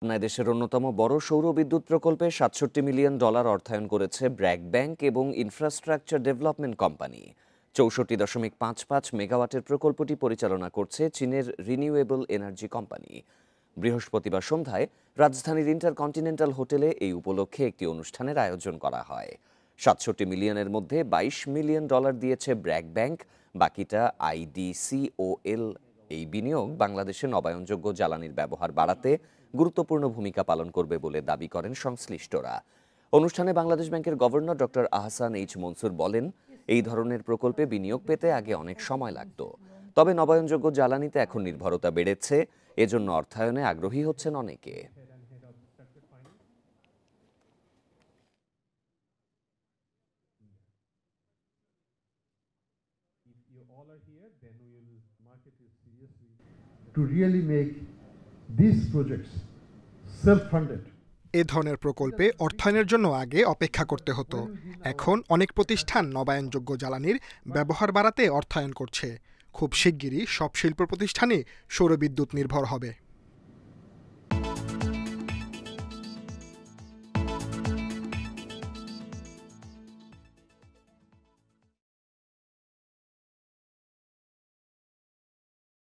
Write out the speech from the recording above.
দেশের অন্যতম বড় সৌর বিদ্যুৎ প্রকল্পে $৬৭ মিলিয়ন অর্থায়ন করেছে ব্র্যাক ব্যাংক এবং ইনফ্রাস্ট্রাকচার ডেভেলপমেন্ট কোম্পানি। ৬৪.৫৫ মেগাওয়াটের প্রকল্পটি পরিচালনা করছে চীনের রিনিউয়েবল এনার্জি কোম্পানি। বৃহস্পতিবার সন্ধ্যায় রাজধানীর ইন্টারকন্টিনেন্টাল হোটেলে এই উপলক্ষে একটি অনুষ্ঠানের আয়োজন করা হয়। ৬৭ মিলিয়নের মধ্যে $২২ মিলিয়ন দিয়েছে ব্র্যাক ব্যাংক, বাকিটা IDCOL। এই বিনিয়োগ বাংলাদেশে নবায়নযোগ্য জ্বালানির ব্যবহার বাড়াতে গুরুত্বপূর্ণ ভূমিকা পালন করবে বলে দাবি করেন সংশ্লিষ্টরা। অনুষ্ঠানে বাংলাদেশ ব্যাংকের governor doctor Ahsan H Mansur বলেন, এই ধরনের প্রকল্পে বিনিয়োগ পেতে আগে অনেক সময় লাগত, তবে নবায়নযোগ্য জ্বালানিতে এখন নির্ভরতা বেড়েছে, এজন্য অর্থায়নে আগ্রহী হচ্ছেন অনেকে। To really make these projects self-funded. এ ধরনের প্রকল্পে অর্থায়নের জন্য আগে অপেক্ষা করতে হতো। এখন অনেক প্রতিষ্ঠান নবায়নযোগ্য জ্বালানির ব্যবহার বাড়াতে অর্থায়ন করছে। খুব শিগগিরই সব শিল্প প্রতিষ্ঠানই সৌরবিদ্যুৎ নির্ভর হবে।